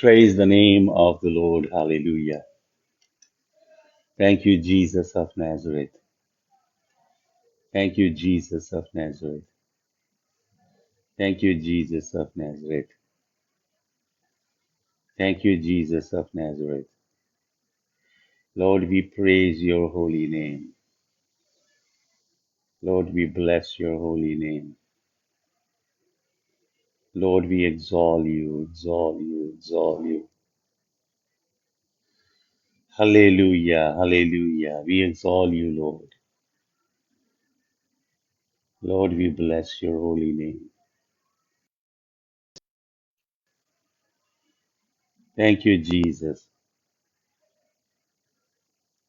Praise the name of the Lord. Hallelujah. Thank you, Jesus of Nazareth. Thank you, Jesus of Nazareth. Thank you, Jesus of Nazareth. Thank you, Jesus of Nazareth. Lord, we praise your holy name. Lord, we bless your holy name. Lord, we exalt you, exalt you, exalt you. Hallelujah, hallelujah. We exalt you, Lord. Lord, we bless your holy name. Thank you, Jesus.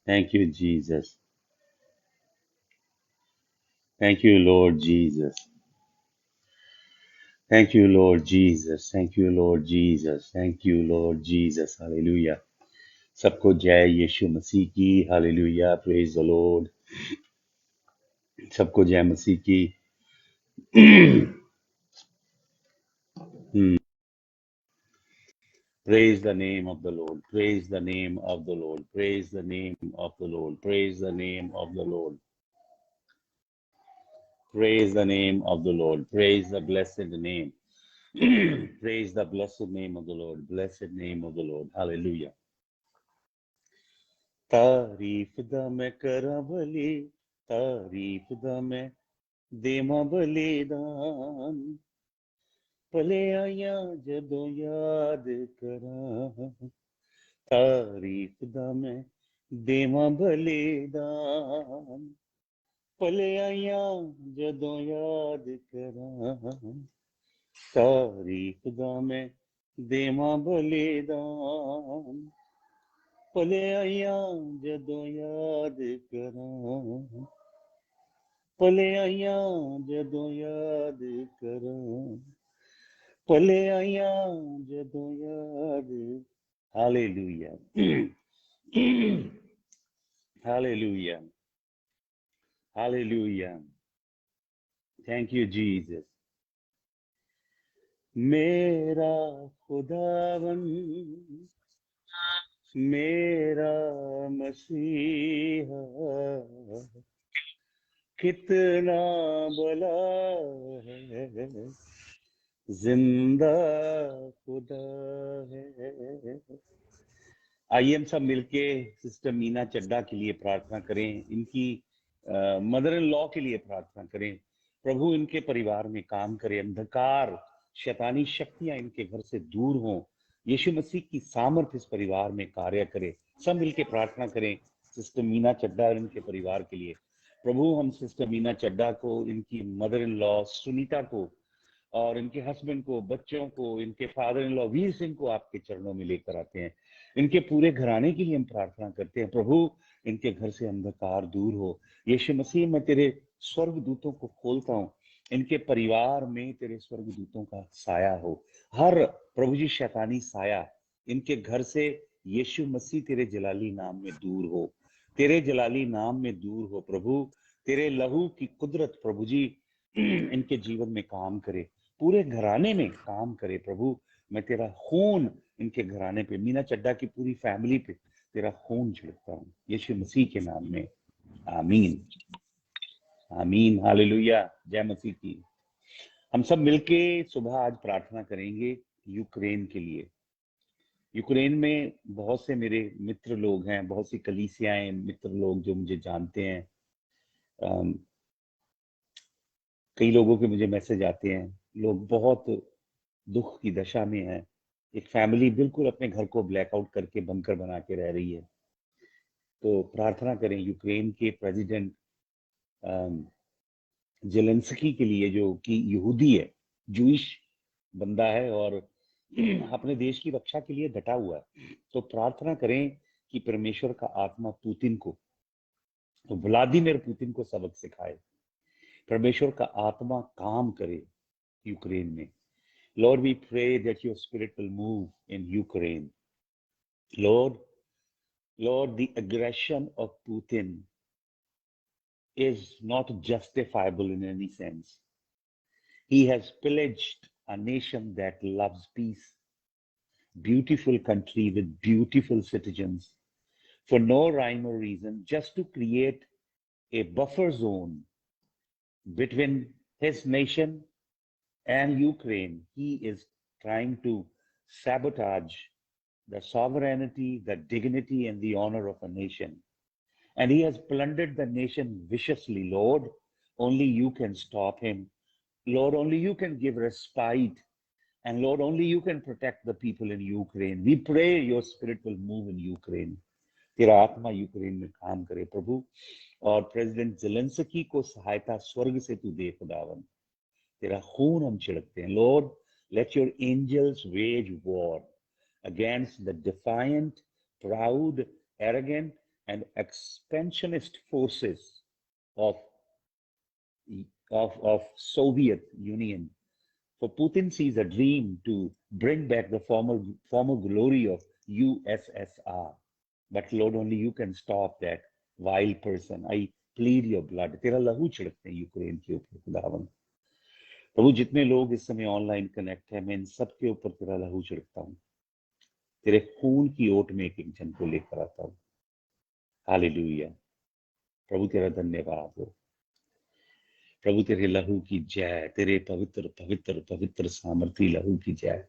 Thank you, Jesus. Thank you, Lord Jesus. Thank you, Lord Jesus. Thank you, Lord Jesus. Thank you, Lord Jesus. Hallelujah. सबको जय यीशु मसीह की hallelujah praise the Lord सबको जय मसीह की praise the name of the Lord, praise the name of the Lord, praise the name of the Lord, praise the name of the Lord, praise the name of the Lord, praise the blessed name. Praise the blessed name of the Lord, blessed name of the Lord. Hallelujah. तारीफ दा मैं करा भली, तारीफ दा मैं देवा बलिदान, भले आया जदों याद करा, तारीफ दा मैं देवा बलिदान, भले आया जदों याद करा, तारीफ दा मैं देवा बलिदान, भले आया जदों याद करा, भले आया जदों याद करा, भले आया जदों याद. Hallelujah. Hallelujah. Hallelujah. Thank you, Jesus. मेरा खुदावन मेरा मसीहा कितना बड़ा है, जिंदा खुदा है. आइए हम सब मिलके सिस्टर मीना चड्डा के लिए प्रार्थना करें, इनकी मदर इन लॉ के लिए प्रार्थना करें. प्रभु इनके परिवार में काम करे, अंधकार शैतानी शक्तियां इनके घर से दूर हों, यीशु मसीह की सामर्थ इस परिवार में कार्य करे. सब मिलके प्रार्थना करें सिस्टर मीना चड्डा और इनके परिवार के लिए. प्रभु हम सिस्टर मीना चड्डा को, इनकी मदर इन लॉ सुनीता को और इनके हस्बैंड को, बच्चों को, इनके father in law Veer Singh को आपके चरणों में लेकर आते हैं. इनके पूरे घराने के लिए हम प्रार्थना करते हैं. प्रभु इनके घर से अंधकार दूर हो. यीशु मसीह मैं तेरे स्वर्गदूतों को खोलता हूँ, इनके परिवार में तेरे स्वर्गदूतों का साया हो. हर प्रभु जी शैतानी साया इनके घर से यीशु मसीह तेरे जलाली नाम में दूर हो, तेरे जलाली नाम में दूर हो. प्रभु तेरे लहू की कुदरत प्रभु जी इनके जीवन में काम करे, पूरे घराने में काम करे. प्रभु मैं तेरा खून इनके घराने पे, मीना चड्डा की पूरी फैमिली पे तेरा खून छिड़कता हूँ यीशु मसीह के नाम में. आमीन, आमीन. हालेलुया. जय मसीह की. हम सब मिलके सुबह आज प्रार्थना करेंगे यूक्रेन के लिए. यूक्रेन में बहुत से मेरे मित्र लोग हैं, बहुत सी कलीसियाएं, मित्र लोग जो मुझे जानते हैं. कई लोगों के मुझे मैसेज आते हैं, लोग बहुत दुख की दशा में है. एक फैमिली बिल्कुल अपने घर को ब्लैकआउट करके बंकर बना के रह रही है. तो प्रार्थना करें यूक्रेन के प्रेसिडेंट जेलेंस्की के लिए, जो कि यहूदी है, जूइश बंदा है और अपने देश की रक्षा के लिए डटा हुआ है. तो प्रार्थना करें कि परमेश्वर का आत्मा पुतिन को, तो व्लादिमीर पुतिन को सबक सिखाए. परमेश्वर का आत्मा काम करे यूक्रेन में. Lord, we pray that your spirit will move in Ukraine. Lord, the aggression of Putin is not justifiable in any sense. He has pillaged a nation that loves peace, beautiful country with beautiful citizens, for no rhyme or reason, just to create a buffer zone between his nation and Ukraine. He is trying to sabotage the sovereignty, the dignity, and the honor of a nation. And he has plundered the nation viciously. Lord, only you can stop him. Lord, only you can give respite. And Lord, only you can protect the people in Ukraine. We pray your spirit will move in Ukraine. तेरा आत्मा Ukraine में काम करे प्रभु, और president Zelensky को सहायता स्वर्ग से तू दे खुदावन। तेरा खून हम छिड़कते हैं। Lord, let your angels wage war against the defiant, proud, arrogant, and expansionist forces of Soviet Union. For Putin sees a dream to bring back the former glory of USSR. But Lord, only you can stop that vile person. I plead your blood. तेरा लहू छिड़कते हैं Ukraine के ऊपर खुदावन। प्रभु, जितने लोग इस समय ऑनलाइन कनेक्ट है, मैं इन सब के ऊपर तेरा लहू छिड़कता हूँ। तेरे खून की ओट में एक जन को लेकर आता हूँ। हालेलुया। प्रभु तेरा धन्यवाद हो। प्रभु तेरे लहू की जय, तेरे पवित्र पवित्र पवित्र सामर्थी लहू की जय।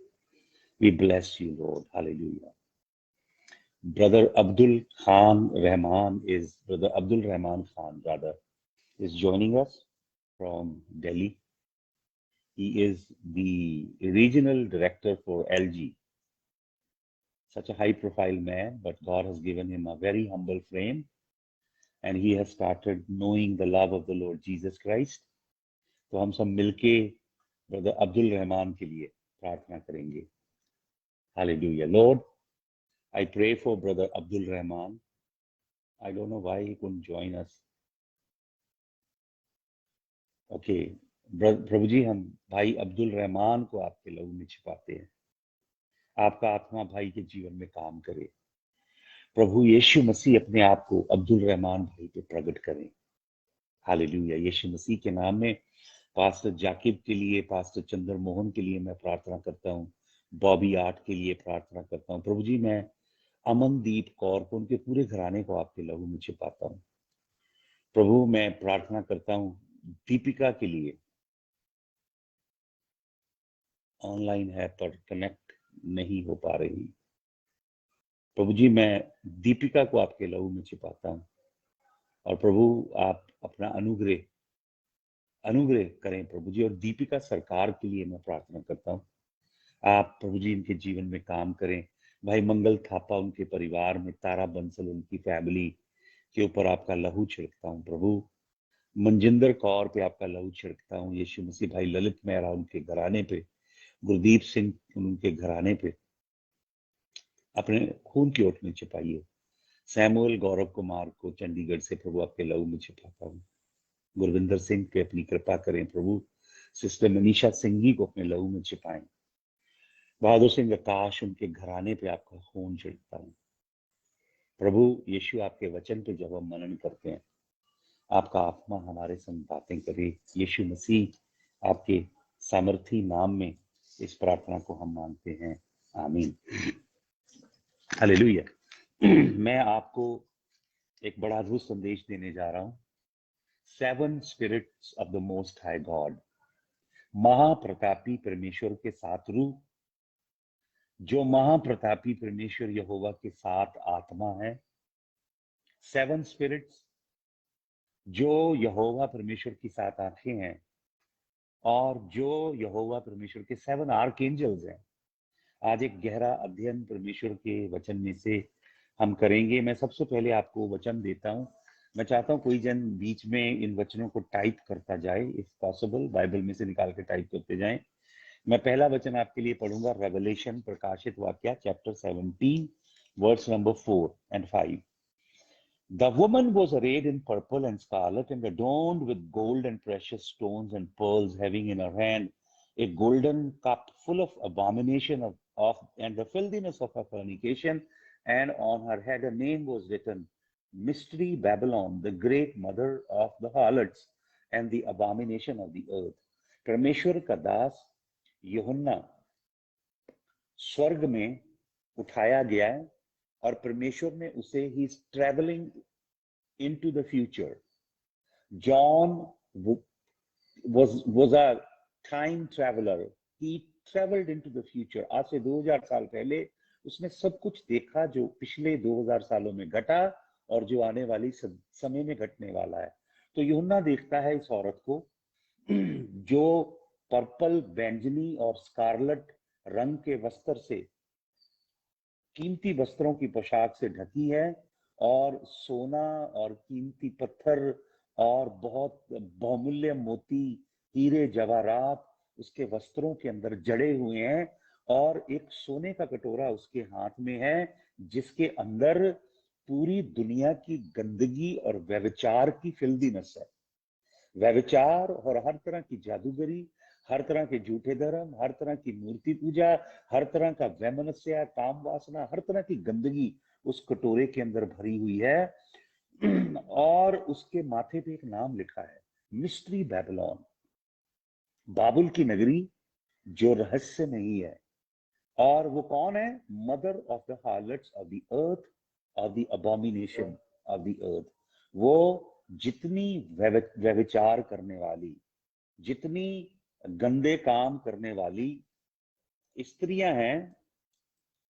We bless you, Lord. Hallelujah. Brother Abdul Rahman Khan is joining us from Delhi. He is the regional director for LG. Such a high profile man, but God has given him a very humble frame, and he has started knowing the love of the Lord Jesus Christ. तो हम सब मिलके brother Abdul Rahman के लिए प्रार्थना करेंगे। Hallelujah. Lord, I pray for brother Abdul Rahman. I don't know why he couldn't join us. Okay. प्रभु जी, हम भाई अब्दुल रहमान को आपके लहू में छिपाते हैं। आपका आत्मा भाई के जीवन में काम करे। प्रभु यीशु मसीह अपने आप को अब्दुल रहमान भाई पे प्रकट करें। हालेलुया। यीशु मसीह के नाम में पास्टर जाकिब के लिए, पास्टर चंद्र मोहन के लिए मैं प्रार्थना करता हूँ। बॉबी आर्ट के लिए प्रार्थना करता हूँ। प्रभु जी, मैं अमनदीप कौर को, उनके पूरे घराने को आपके लहू में छिपाता हूँ। प्रभु, मैं प्रार्थना करता हूँ दीपिका के लिए, ऑनलाइन है पर कनेक्ट नहीं हो पा रही। प्रभु जी, मैं दीपिका को आपके लहू में छिपाता हूँ, और प्रभु आप अपना अनुग्रह करें प्रभु जी। और दीपिका सरकार के लिए मैं प्रार्थना करता हूँ, आप प्रभु जी इनके जीवन में काम करें। भाई मंगल थापा, उनके परिवार में, तारा बंसल, उनकी फैमिली के ऊपर आपका लहू छिड़कता हूँ प्रभु। मनजिंदर कौर पे आपका लहू छिड़कता हूँ यीशु मसीह। भाई ललित मेहरा, उनके घराने पे, गुरदीप सिंह, उनके घराने पे अपने खून की ओट में छिपाइए। सैमुअल गौरव कुमार को चंडीगढ़ से प्रभु आपके लहू में छिपाता हूँ। गुरविंदर सिंह पे अपनी कृपा करें प्रभु। सिस्टर मनीषा सिंघी को अपने लहू में छिपाएं। बहादुर सिंह आकाश, उनके घराने पे आपका खून छिड़कता हूँ प्रभु। यीशु, आपके वचन पे जब हम मनन करते हैं, आपका आत्मा हमारे संग बातें करे। यीशु मसीह आपके सामर्थी नाम में इस प्रार्थना को हम मांगते हैं, आमीन। हालेलुया। मैं आपको एक बड़ा अद्भुत संदेश देने जा रहा हूं। 7 spirits of the most high God, महाप्रतापी परमेश्वर के 7 रूप, जो महाप्रतापी परमेश्वर यहोवा के 7 आत्मा है। 7 स्पिरिट्स जो यहोवा परमेश्वर की 7 आंखें हैं, और जो यहोवा परमेश्वर के 7 आर्कएंजल्स हैं। आज एक गहरा अध्ययन परमेश्वर के वचन में से हम करेंगे। मैं सबसे पहले आपको वचन देता हूं। मैं चाहता हूं कोई जन बीच में इन वचनों को टाइप करता जाए, इफ पॉसिबल बाइबल में से निकाल के टाइप करते जाएं। मैं पहला वचन आपके लिए पढ़ूंगा, रेवलेशन, प्रकाशित वाक्य chapter 17 verse number 4 and 5। The woman was arrayed in purple and scarlet and adorned with gold and precious stones and pearls, having in her hand a golden cup full of abomination of and the filthiness of her fornication, and on her head a name was written, Mystery Babylon, the great mother of the harlots and the abomination of the earth। परमेश्वर का दास यूहन्ना स्वर्ग में उठाया गया है और परमेश्वर ने उसे he is travelling into the future. John was a time traveler. He traveled into the future. आज से 2000 साल पहले उसने सब कुछ देखा जो पिछले 2000 सालों में घटा और जो आने वाली समय में घटने वाला है। तो यूहन्ना देखता है इस औरत को जो पर्पल, बैंगनी और स्कारलेट रंग के वस्त्र से, कीमती वस्त्रों की पोशाक से ढकी है और सोना और कीमती पत्थर और बहुत बहुमूल्य मोती, हीरे, जवाहरात उसके वस्त्रों के अंदर जड़े हुए हैं और एक सोने का कटोरा उसके हाथ में है जिसके अंदर पूरी दुनिया की गंदगी और व्यभिचार की फिल्दीनेस है। व्यभिचार और हर तरह की जादूगरी, हर तरह के झूठे धर्म, हर तरह की मूर्ति पूजा, हर तरह का वैमनस्य, काम वासना, हर तरह की गंदगी उस कटोरे के अंदर भरी हुई है। और उसके माथे पे एक नाम लिखा है, मिस्ट्री बेबीलोन, बाबुल की नगरी जो रहस्य नहीं है। और वो कौन है? Mother of the harlots of the earth, of the abomination of the earth. वो जितनी व्यभिचार करने वाली, जितनी गंदे काम करने वाली स्त्रियां हैं।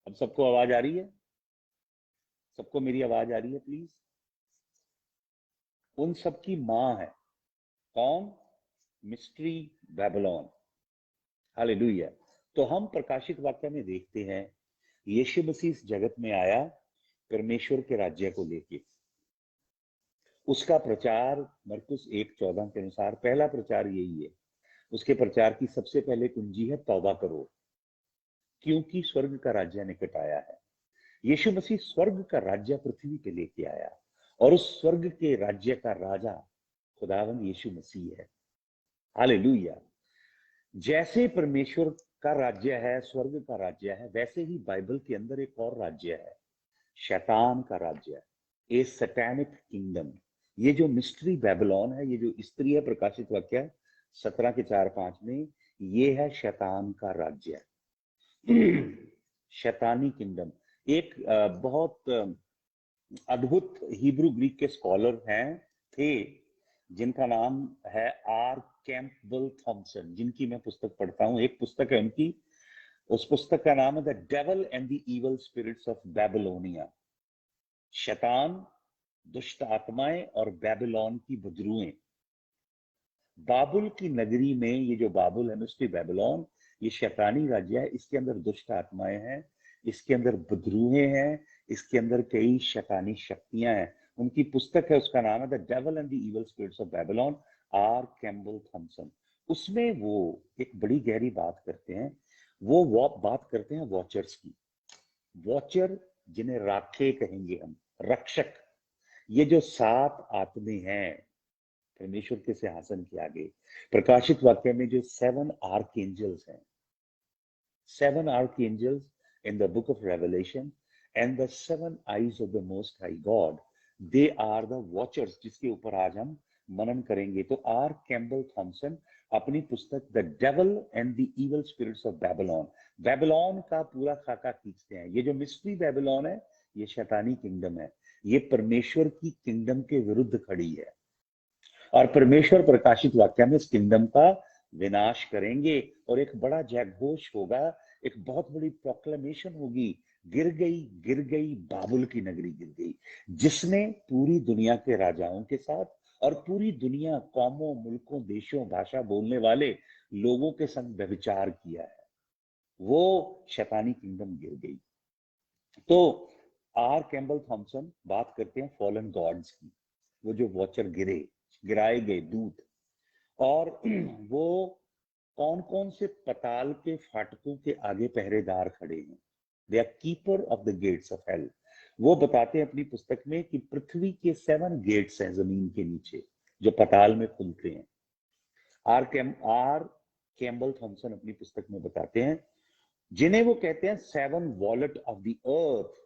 अब सबको आवाज आ रही है? सबको मेरी आवाज आ रही है प्लीज? उन सबकी मां है कौन? Mystery Babylon. हालेलुया। तो हम प्रकाशित वाक्य में देखते हैं यीशु मसीह इस जगत में आया परमेश्वर के राज्य को लेके। उसका प्रचार मरकुस 1:14 के अनुसार पहला प्रचार यही है। उसके प्रचार की सबसे पहले कुंजी है तौबा करो क्योंकि स्वर्ग का राज्य निकट आया है। यीशु मसीह स्वर्ग का राज्य पृथ्वी पे लेके आया और उस स्वर्ग के राज्य का राजा खुदावन यीशु मसीह है। हालेलुया। जैसे परमेश्वर का राज्य है, स्वर्ग का राज्य है, वैसे ही बाइबल के अंदर एक और राज्य है, शैतान का राज्य, ए सैटेनिक किंगडम। ये जो मिस्ट्री बेबीलोन है, ये जो स्त्री है प्रकाशित वाक्य 17 के 4-5 में, ये है शैतान का राज्य, शैतानी किंगडम। एक बहुत अद्भुत हिब्रू ग्रीक के स्कॉलर हैं थे जिनका नाम है आर कैंपबेल थॉमसन, जिनकी मैं पुस्तक पढ़ता हूं। एक पुस्तक है उनकी, उस पुस्तक का नाम है the devil and the evil spirits of Babylonia. शैतान, दुष्ट आत्माएं और बेबीलोन की बदरूएं। बाबुल की नगरी में ये जो बाबुल है, मिस्ट्री बेबीलोन, ये शैतानी राज्य है। इसके अंदर दुष्ट आत्माएं हैं, इसके अंदर बदरूएं हैं, इसके अंदर कई शैतानी शक्तियां हैं। उनकी पुस्तक है, उसका नाम है the devil and the evil spirits of Babylon, R Campbell Thompson. उसमें वो एक बड़ी गहरी बात करते हैं। वो बात करते हैं वॉचर्स की। वॉचर जिन्हें राखे कहेंगे हम, रक्षक। ये जो 7 आत्मे हैं परमेश्वर के सिंहासन के आगे, प्रकाशित वाक्य में जो 7 आर्कएंजल्स हैं, 7 archangels in the book of Revelation and the 7 eyes of the Most High God, they are the watchers, जिसके ऊपर आज हम मनन करेंगे। तो आर कैम्पबेल थॉमसन अपनी पुस्तक the devil and the evil spirits of Babylon, Babylon का पूरा खाका खींचते हैं। ये जो मिस्ट्री बेबीलोन है, ये शैतानी किंगडम है, ये परमेश्वर की किंगडम के विरुद्ध खड़ी है और परमेश्वर प्रकाशित वाक्य में इस किंगडम का विनाश करेंगे और एक बड़ा जयघोष होगा, एक बहुत बड़ी प्रोक्लेमेशन होगी, गिर गई बाबुल की नगरी गिर गई, जिसने पूरी दुनिया के राजाओं के साथ और पूरी दुनिया, कौमों, मुल्कों, देशों, भाषा बोलने वाले लोगों के संग व्यभिचार किया है। वो शैतानी किंगडम गिर गई। तो आर कैम्पबेल थॉमसन बात करते हैं फॉलन गॉड्स की, वो जो वॉचर गिराए गए दूत, और वो कौन कौन से पताल के फाटकों के आगे पहरेदार खड़े हैं। They are keeper of the gates of hell. वो बताते हैं अपनी पुस्तक में कि पृथ्वी के 7 गेट्स हैं जमीन के नीचे जो पताल में खुलते हैं। आर कैम्पबेल थॉमसन अपनी पुस्तक में बताते हैं, जिन्हें वो कहते हैं 7 वॉलेट ऑफ द अर्थ।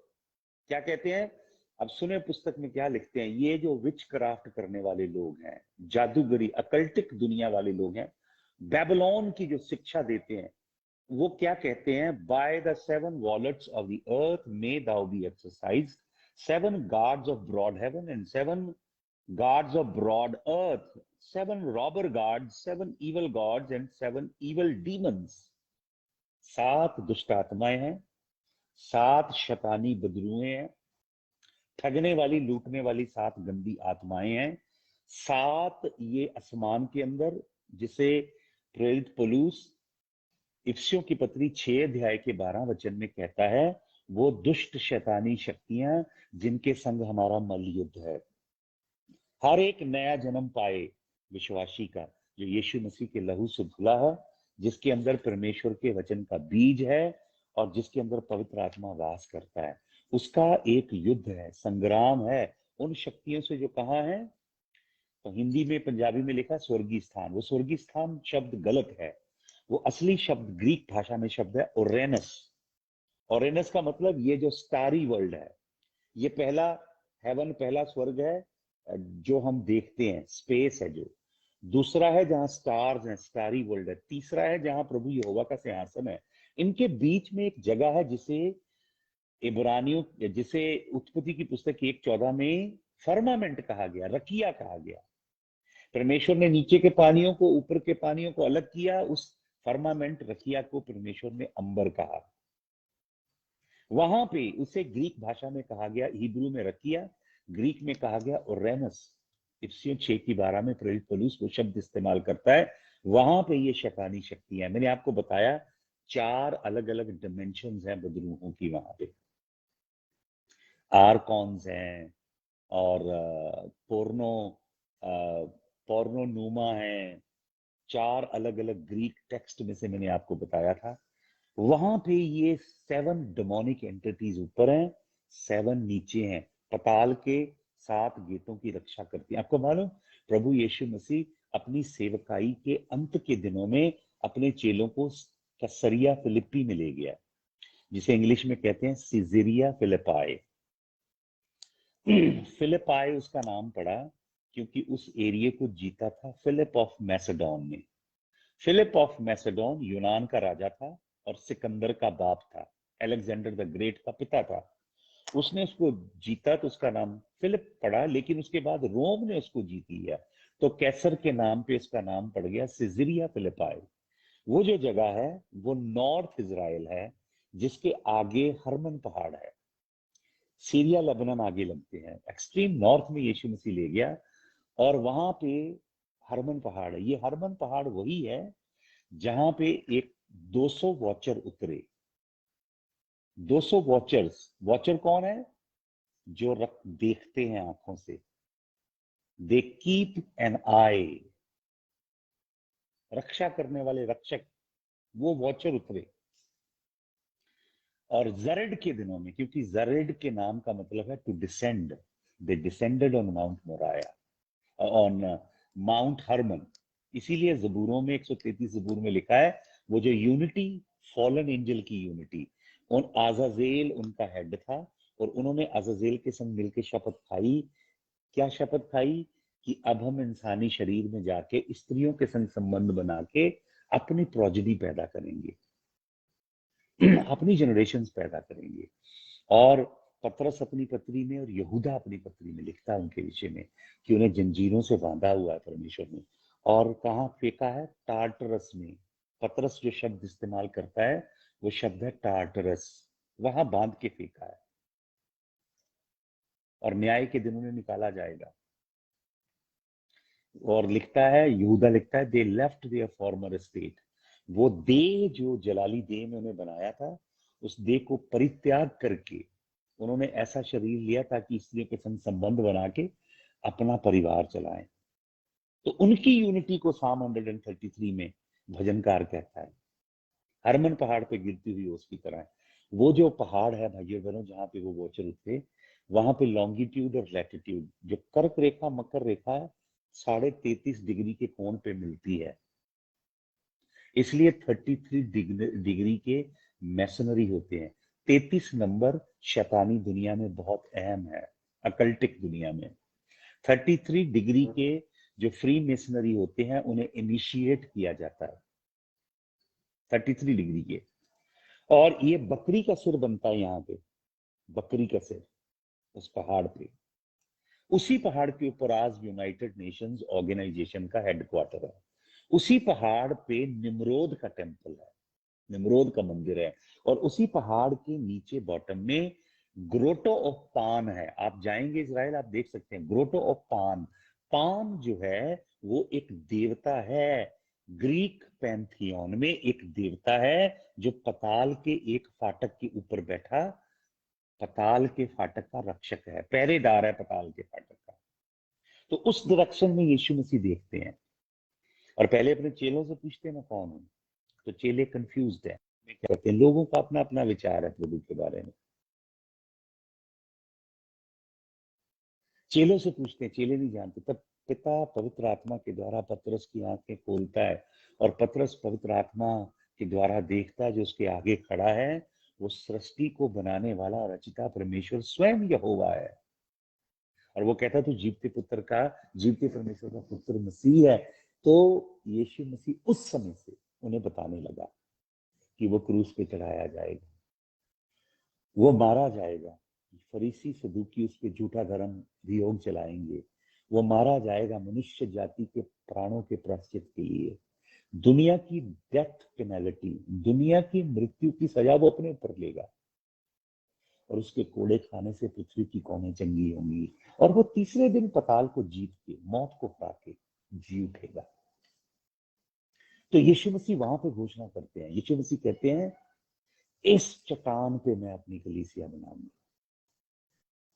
क्या कहते हैं? अब सुने पुस्तक में क्या लिखते हैं। ये जो विच क्राफ्ट करने वाले लोग हैं, जादूगरी, अकल्टिक दुनिया वाले लोग हैं, बेबीलोन की जो शिक्षा देते हैं, वो क्या कहते हैं, by the seven wallets of the earth may thou be exercise, seven guards of broad heaven and seven guards of broad earth, seven robber guards, seven evil gods and seven evil demons. 7 दुष्ट आत्माएं हैं, 7 शैतानी बदरूएं हैं, ठगने वाली लूटने वाली 7 गंदी आत्माएं हैं। 7 ये आसमान के अंदर, जिसे प्रेरित पौलुस इफिसियों की पत्री 6 अध्याय के 12 वचन में कहता है, वो दुष्ट शैतानी शक्तियां जिनके संग हमारा मल युद्ध है। हर एक नया जन्म पाए विश्वासी का, जो यीशु मसीह के लहू से धुला है, जिसके अंदर परमेश्वर के वचन का बीज है और जिसके अंदर पवित्र आत्मा वास करता है, उसका एक युद्ध है, संग्राम है उन शक्तियों से जो कहाँ है। तो हिंदी में पंजाबी में लिखा स्वर्गीय स्थान। वो स्वर्गीय स्थान शब्द गलत है, वो असली शब्द ग्रीक भाषा में शब्द है ओरेनस। ओरेनस का मतलब ये जो स्टारी वर्ल्ड है, ये पहला हेवन, पहला स्वर्ग है जो हम देखते हैं, स्पेस है जो। दूसरा है जहां स्टार्स हैं, स्टारी वर्ल्ड है। तीसरा है जहां प्रभु यहोवा का सिंहासन है। इनके बीच में एक जगह है जिसे इब्रानियों, जिसे उत्पत्ति की पुस्तक 1:14 में फर्मामेंट कहा गया, रकिया कहा गया। परमेश्वर ने नीचे के पानियों को ऊपर के पानियों को अलग किया, उस फर्मामेंट रकिया को परमेश्वर ने अंबर कहा। वहां पे उसे ग्रीक भाषा में कहा गया, हिब्रू में रकिया, ग्रीक में कहा गया ओरेनस। इफिसियों 6:12 में प्रेरित पौलुस वो शब्द इस्तेमाल करता है। वहां पे ये शैतानी शक्तियां, मैंने आपको बताया 4 अलग अलग डिमेंशंस हैं बदरूहों की वहां पे। आर्कॉन्स हैं और पोर्नो पोर्नो नूमा है। 4 अलग अलग ग्रीक टेक्स्ट में से मैंने आपको बताया था। वहां पे ये 7 डेमोनिक एंटिटीज ऊपर हैं, 7 नीचे हैं। पताल के 7 गेटों की रक्षा करती हैं। आपको मालूम, प्रभु यीशु मसीह अपनी सेवकाई के अंत के दिनों में अपने चेलों को कैसरिया फिलिप्पी में ले गया, जिसे इंग्लिश में कहते हैं सीजरिया फिलिपाई। फिलिपाई उसका नाम पड़ा क्योंकि उस एरिया को जीता था फिलिप ऑफ मैसेडोन ने। फिलिप ऑफ मैसेडोन यूनान का राजा था और सिकंदर का बाप था, अलेक्जेंडर द ग्रेट का पिता था। उसने उसको जीता तो उसका नाम फिलिप पड़ा, लेकिन उसके बाद रोम ने उसको जीत लिया तो कैसर के नाम पे इसका नाम पड़ गया सिजरिया फिलिपाई। वो जो जगह है वो नॉर्थ इजराइल है, जिसके आगे हरमन पहाड़ है। सीरिया लेबनान आगे लगते हैं, एक्सट्रीम नॉर्थ में यीशु मसीह ले गया और वहां पे हरमन पहाड़ है। ये हरमन पहाड़ वही है जहां पे एक 200 वॉचर उतरे। 200 वॉचर्स, वॉचर कौन है? जो देखते हैं आंखों से, दे कीप एन आई, रक्षा करने वाले रक्षक, वो वॉचर उतरे। और जरेड के दिनों में, क्योंकि जरेड के नाम का मतलब है to descend, they descended on mount Moriah, on mount Hermon. इसीलिए जबूरों में 133 जबूर में लिखा है, वो जो यूनिटी, फॉलन एंजल की यूनिटी, उन आजाजेल उनका हेड था और उन्होंने आजाजेल के संग मिलकर शपथ खाई। क्या शपथ खाई? कि अब हम इंसानी शरीर में जाके स्त्रियों के संग संबंध बना के अपनी प्रोजेनी पैदा करेंगे, अपनी जनरेशन पैदा करेंगे। और पतरस अपनी पत्री में और यहूदा अपनी पत्री में लिखता है उनके विषय में कि उन्हें जंजीरों से बांधा हुआ है परमेश्वर ने। और कहाँ फेंका है? टार्टरस में। पतरस जो शब्द इस्तेमाल करता है वो शब्द है टार्टरस, वहां बांध के फेंका है और न्याय के दिन उन्हें निकाला जाएगा। और लिखता है, यहूदा लिखता है, they left their former state. वो देह जो जलाली देह में उन्हें बनाया था, उस देह को परित्याग करके उन्होंने ऐसा शरीर लिया ताकि स्त्रियों के संग संबंध बना के अपना परिवार चलाएं। तो उनकी यूनिटी को साम 133 में भजनकार कहता है। हरमन पहाड़ पे गिरती हुई ओस की तरह है। वो जो पहाड़ है भाइयों बहनों, जहाँ पे वो वॉचर उठे, वहां पे लॉन्गिट्यूड और लैटिट्यूड, जो कर्क रेखा मकर रेखा है, 33.5 डिग्री के कोण पे मिलती है। इसलिए 33 डिग्री के मैसनरी होते हैं। 33 नंबर शैतानी दुनिया में बहुत अहम है, अकल्टिक दुनिया में। 33 डिग्री के जो फ्री मेसनरी होते हैं उन्हें इनिशिएट किया जाता है। 33 डिग्री के। और ये बकरी का सिर बनता है यहाँ पे, बकरी का सिर उस पहाड़ पे। उसी पहाड़ के ऊपर आज यूनाइटेड नेशंस ऑर्गेनाइजेशन का हेडक्वार्टर है। उसी पहाड़ पे निम्रोद का टेम्पल है, निम्रोद का मंदिर है। और उसी पहाड़ के नीचे बॉटम में ग्रोटो ऑफ पान है। आप जाएंगे इजराइल, आप देख सकते हैं ग्रोटो ऑफ पान। पान जो है वो एक देवता है, ग्रीक पैंथियन में एक देवता है जो पताल के एक फाटक के ऊपर बैठा, पताल के फाटक का रक्षक है, पहरेदार है पताल के फाटक का। तो उस डायरेक्शन में यीशु मसीह देखते हैं और पहले अपने चेलों से पूछते हैं मैं कौन हूं। तो चेले कंफ्यूज्ड है, क्या कहते हैं, लोगों का अपना अपना विचार है प्रभु के बारे में। चेलों से पूछते हैं, चेले नहीं जानते। तब पिता पवित्र आत्मा के द्वारा पतरस की आंखें खोलता है और पतरस पवित्र आत्मा के द्वारा देखता है जो उसके आगे खड़ा है वो सृष्टि को बनाने वाला रचिता परमेश्वर स्वयं यहोवा है। और वो कहता तू जीवते पुत्र का, जीवते परमेश्वर का पुत्र मसीह है। तो यीशु मसीह उस समय से उन्हें बताने लगा कि वो क्रूस पे चढ़ाया जाएगा, वो मारा जाएगा, फरीसी सदूकी उस पे झूठा धर्म वियोग चलाएंगे, वो मारा जाएगा मनुष्य जाति के प्राणों के प्रायश्चित के लिए। दुनिया की डेथ पेनल्टी, दुनिया की मृत्यु की सजा वो अपने ऊपर लेगा और उसके कोड़े खाने से पृथ्वी की कौमें चंगी होंगी। और वो तीसरे दिन पताल को जीत के, मौत को हरा के जी उठेगा। तो यीशु मसीह वहां पे घोषणा करते हैं, यीशु मसीह कहते हैं इस चट्टान पे मैं अपनी कलीसिया बनाऊंगा।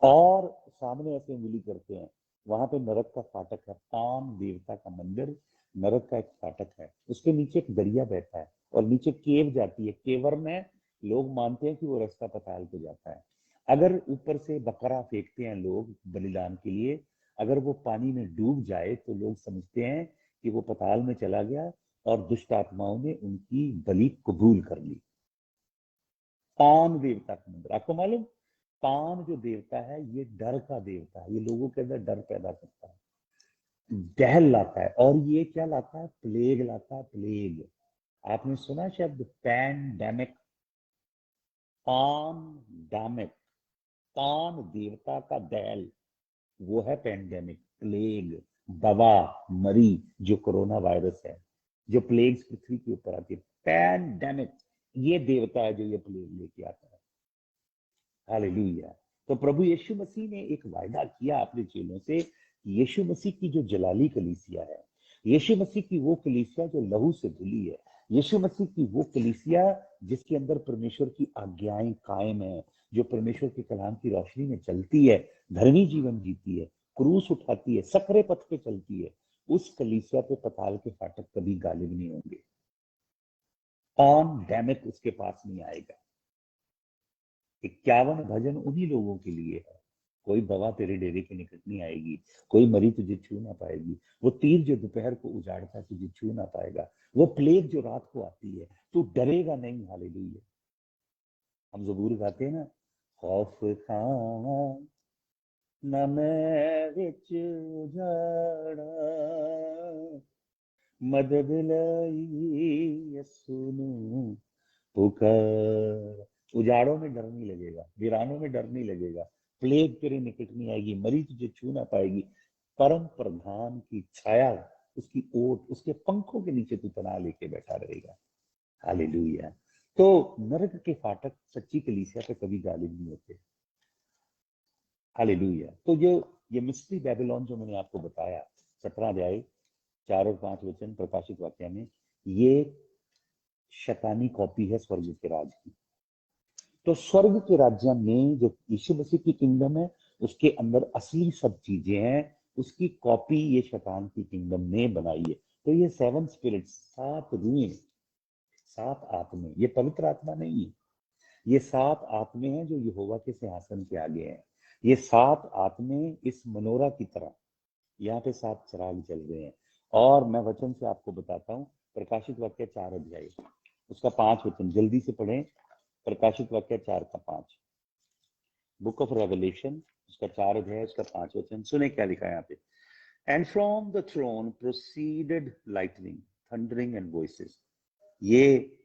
और सामने ऐसे उंगली करते हैं, वहां पे नरक का फाटक है, पान देवता का मंदिर, नरक का एक फाटक है, उसके नीचे एक दरिया बहता है और नीचे केव जाती है। केवर में लोग मानते हैं कि वो रास्ता पताल को जाता है। अगर ऊपर से बकरा फेंकते हैं लोग बलिदान के लिए, अगर वो पानी में डूब जाए तो लोग समझते हैं कि वो पताल में चला गया और दुष्ट आत्माओं ने उनकी बलि कबूल कर ली। पान देवता का मंदिर, आपको मालूम, पान जो देवता है ये डर का देवता है, ये लोगों के अंदर डर पैदा करता है, डहल लाता है। और ये क्या लाता है, प्लेग लाता है, प्लेग। आपने सुना शब्द पैंडेमिक, पान डैमिक, पान देवता का दहल, वो है पैंडेमिक, प्लेग, दवा, मरी, जो कोरोना वायरस है, जो प्लेग्स पृथ्वी के ऊपर आती है, पैंडेमिक, ये देवता है जो ये प्लेग लेके आता है। हालेलुया। तो प्रभु यीशु मसीह ने एक वायदा किया अपने चेलों से। यीशु मसीह की जो जलाली कलीसिया है, यीशु मसीह की वो कलीसिया जो लहू से धुली है, यीशु मसीह की वो कलीसिया जिसके अंदर परमेश्वर की आज्ञाएं कायम है, जो परमेश्वर के कलाम की रोशनी में चलती है, धर्मी जीवन जीती है, क्रूस उठाती है, सकरे पथ पे चलती है, उस कलीसिया पे पताल के फाटक कभी गालिब नहीं होंगे। ऑन डैमिक उसके पास नहीं आएगा। 51 भजन उन्हीं लोगों के लिए है। कोई दवा तेरे डेरे के निकट नहीं आएगी, कोई मरी तुझे छू ना पाएगी, वो तीर जो दोपहर को उजाड़ता है तुझे छू ना पाएगा, वो प्लेग जो रात को आती है तू डरेगा नहीं। हालेलुया। हम जबूर गाते हैं ना, खौफ खां न मैं विच उजाड़ा, मदद लई यसु नू पुकार। उजाड़ों में डर नहीं लगेगा, वीरानों में डर नहीं लगेगा, प्लेग तेरे निकट नहीं आएगी, मरी तुझे छू ना पाएगी। परम प्रधान की छाया, उसकी ओट, उसके पंखों के नीचे तू पनाह लेके बैठा रहेगा। हालेलुया। तो नरक के फाटक सच्ची कलीसिया पे कभी गालिब नहीं होते। हालेलुया। तो जो ये मिस्ट्री बेबीलोन जो मैंने आपको बताया, 17 अध्याय 4 और 5 वचन प्रकाशित वाक्य में, ये शैतानी कॉपी है स्वर्ग के राज की। तो स्वर्ग के राज्य में जो यीशु मसीह की किंगडम है, उसके अंदर असली सब चीजें हैं, उसकी कॉपी ये शैतान की किंगडम ने बनाई है। तो ये 7 स्पिरिट, 7 रूहें, 7 आत्मे, ये पवित्र आत्मा नहीं है, ये 7 आत्मे हैं जो यहोवा के सिंहासन के आगे हैं। ये 7 आत्मे इस मनोरा की तरह यहाँ पे 7 चिराग जल रहे हैं। और मैं वचन से आपको बताता हूँ, प्रकाशित वाक्य 4 अध्याय उसका 5 वचन जल्दी से पढ़ें। प्रकाशित वाक्य 4 का 5, बुक ऑफ रेवलेशन उसका 4 अध्याय उसका 5 वचन सुने क्या लिखा है यहाँ पे। And from the throne proceeded lightning, thundering and voices. ये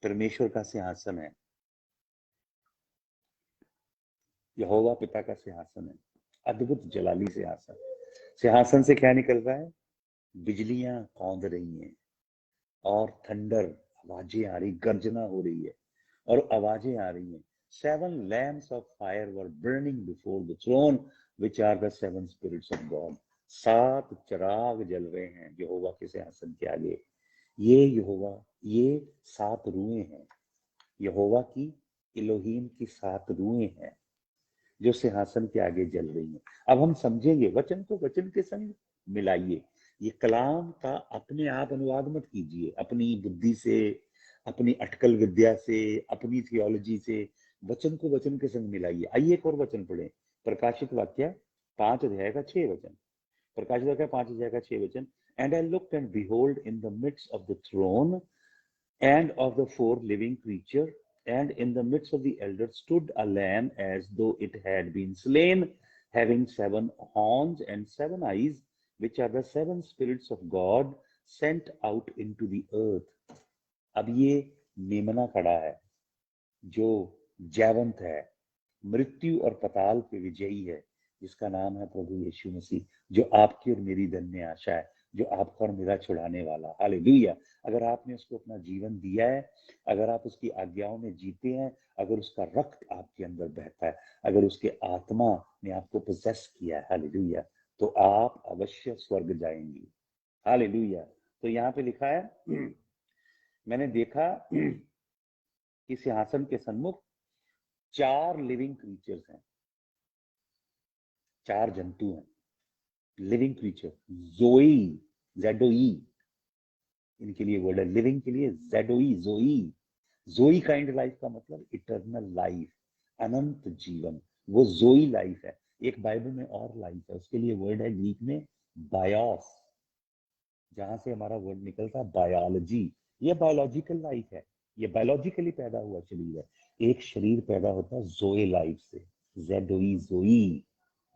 परमेश्वर का सिंहासन है, यहोवा पिता का सिंहासन है, अद्भुत जलाली सिंहासन। सिंहासन से क्या निकल रहा है? बिजलियां कौंध रही हैं और थंडर, आवाजें आ रही, गर्जना हो रही है और आवाजें आ रही हैं। 7 lamps of fire were burning before the throne, which are the 7 spirits of God. 7 चिराग जल रहे हैं यहोवा के सिंहासन के आगे। ये यहोवा, ये 7 रूहें हैं, यहोवा की, इलोहीम की 7 रूहें हैं जो सिंहासन के आगे जल रही हैं। अब हम समझेंगे, वचन को वचन के संग मिलाइए। ये कलाम का अपने आप अनुवाद मत कीजिए अपनी बुद्धि से, अपनी अटकल विद्या से, अपनी थियोलॉजी से। वचन को वचन के संग मिलाइए। आइए एक और वचन पढ़ें, प्रकाशित वाक्य 5 अध्याय का 6 वचन। प्रकाशित वाक्य 5 अध्याय का 6 वचन। And I looked and behold in the midst of the throne and of the 4 living creatures, and in the midst of the elders stood a lamb as though it had been slain, having 7 horns and 7 eyes, which are the 7 spirits of God sent out into the earth. अब ये मेमना खड़ा है जो जयवंत है, मृत्यु और पताल पे विजयी है, जिसका नाम है प्रभु यीशु मसीह, जो आपकी और मेरी धन्य आशा है, जो आपका और मेरा छुड़ाने वाला। हालेलुया। अगर आपने उसको अपना जीवन दिया है, अगर आप उसकी आज्ञाओं में जीते हैं, अगर उसका रक्त आपके अंदर बहता है, अगर उसके आत्मा ने आपको पोजेस किया है, हालेलुया, तो आप अवश्य स्वर्ग जाएंगे। हालेलुया। तो यहाँ पे लिखा है, मैंने देखा कि सिंहासन के सन्मुख 4 लिविंग क्रीचर्स हैं, 4 जंतु हैं, लिविंग क्रीचर, जोई, जेडोई, इनके लिए वर्ड है। लिविंग के लिए जेडोई, जोई। जोई काइंड लाइफ का मतलब इटर्नल लाइफ, अनंत जीवन, वो जोई लाइफ है। एक बाइबल में और लाइफ है, उसके लिए वर्ड है ग्रीक में बायोस, जहां से हमारा वर्ड निकलता है बायोलॉजी। ये बायोलॉजिकल लाइफ है, ये बायोलॉजिकली पैदा हुआ शरीर है। एक शरीर पैदा होता है जोए लाइफ से, जेडोई, जोई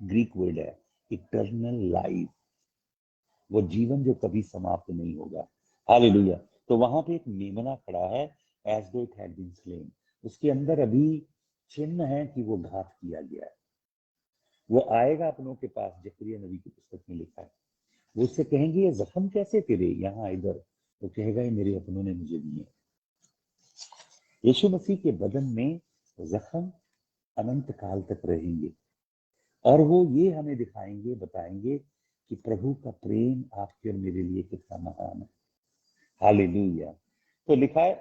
ग्रीक वर्ड है, इटर्नल लाइफ, वो जीवन जो कभी समाप्त नहीं होगा। हालेलुया। तो वहां पे एक मेमना खड़ा है, एज दो इट हैड बीन स्लेन। उसके अंदर अभी चिन्ह है कि वो घात किया गया है। वो आएगा अपनों के पास, जकरिया नबी की पुस्तक में लिखा है। वो उससे कहेंगे ये जख्म कैसे तेरे यहाँ इधर? तो कहेगा ये मेरे अपनों ने मुझे दिए। यीशु मसीह के बदन में जख्म अनंत काल तक रहेंगे और वो ये हमें दिखाएंगे, बताएंगे कि प्रभु का प्रेम आपके और मेरे लिए कितना महान है। हालेलुया। तो लिखा है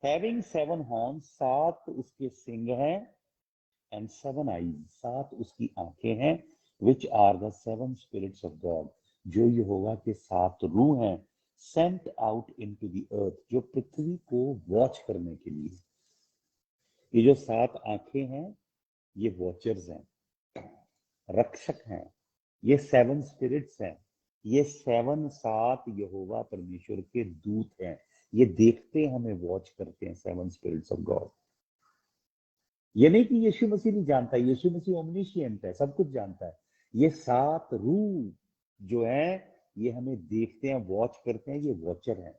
हैविंग 7 हॉर्न्स, 7 उसके सिंग हैं, एंड 7 आईज, 7 उसकी आंखें हैं, which are the 7 spirits of God, जो यहोवा के 7 रूह हैं, sent out into the earth, जो पृथ्वी को वॉच करने के लिए। ये जो 7 आंखें हैं, ये वॉचर्स हैं, रक्षक हैं। ये 7 स्पिरिट्स हैं, ये 7 यहोवा परमेश्वर के दूत हैं। ये देखते हमें वॉच करते हैं, 7 स्पिरिट्स ऑफ गॉड। ये नहीं कि यीशु मसीह नहीं जानता, यीशु मसीह ओमनिशिएंट है, सब कुछ जानता है। ये 7 रूह जो है, ये हमें देखते हैं, वॉच करते हैं, ये वॉचर हैं,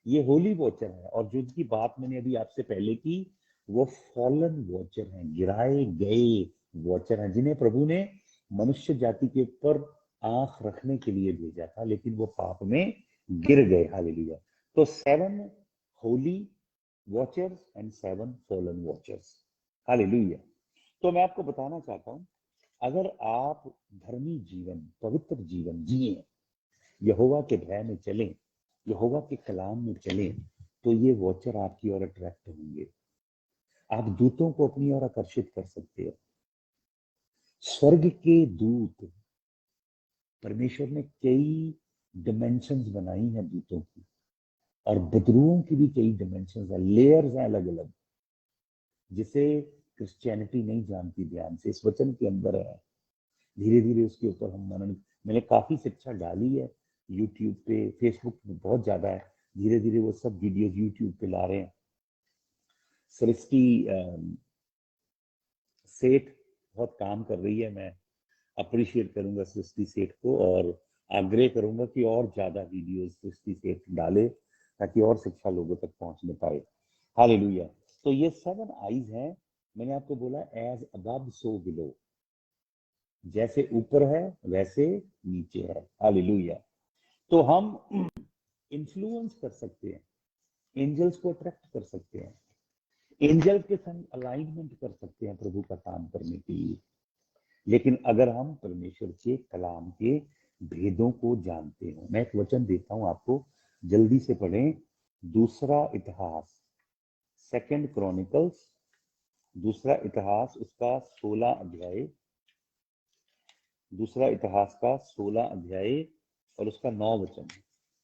ये होली वॉचर है। और जिनकी बात मैंने अभी आपसे पहले की, वो फॉलन वॉचर हैं, गिराए गए वॉचर हैं, जिन्हें प्रभु ने मनुष्य जाति के ऊपर आंख रखने के लिए भेजा था, लेकिन वो पाप में गिर गए। हालेलुया। तो 7 Holi watchers and 7 fallen watchers. Hallelujah. तो मैं आपको बताना चाहता हूं, अगर आप धर्मी जीवन, पवित्र जीवन जिए, यहोवा के भय में चलें, यहोवा के कलाम में चलें, तो ये वॉचर आपकी ओर अट्रैक्ट होंगे। आप दूतों को अपनी ओर आकर्षित कर सकते हो। स्वर्ग के दूत, परमेश्वर ने कई डिमेंशंस बनाई हैं दूतों की, और बदरुओं की भी कई डिमेंशंस है, लेयर्स हैं अलग अलग, जिसे क्रिश्चियनिटी नहीं जानती ध्यान से, इस वचन के अंदर है। धीरे धीरे उसके ऊपर हम मनन, मैंने काफी शिक्षा डाली है यूट्यूब पे, फेसबुक पे बहुत ज्यादा है। धीरे धीरे वो सब वीडियोस यूट्यूब पे ला रहे हैं। सृष्टि सेठ बहुत काम कर रही है, मैं अप्रिशिएट करूंगा सृष्टि सेठ को, और आग्रह करूंगा कि और ज्यादा वीडियोस सृष्टि सेठ डाले, ताकि और शिक्षा लोगों तक पहुंचने पाए। हालेलुया। तो ये 7 आईज हैं। मैंने आपको बोला एज अबव सो बिलो, जैसे ऊपर है वैसे नीचे है। हालेलुया। तो हम इन्फ्लुएंस कर सकते हैं, एंजल्स को अट्रैक्ट कर सकते हैं, एंजल्स के संग अलाइनमेंट कर सकते हैं प्रभु का काम करने के लिए। लेकिन अगर हम परमेश्वर के कलाम के भेदों को जानते हो। मैं एक वचन देता हूं आपको, जल्दी से पढ़ें। दूसरा इतिहास, सेकंड क्रॉनिकल्स, दूसरा इतिहास उसका 16 अध्याय, दूसरा इतिहास का 16 अध्याय और उसका 9 वचन।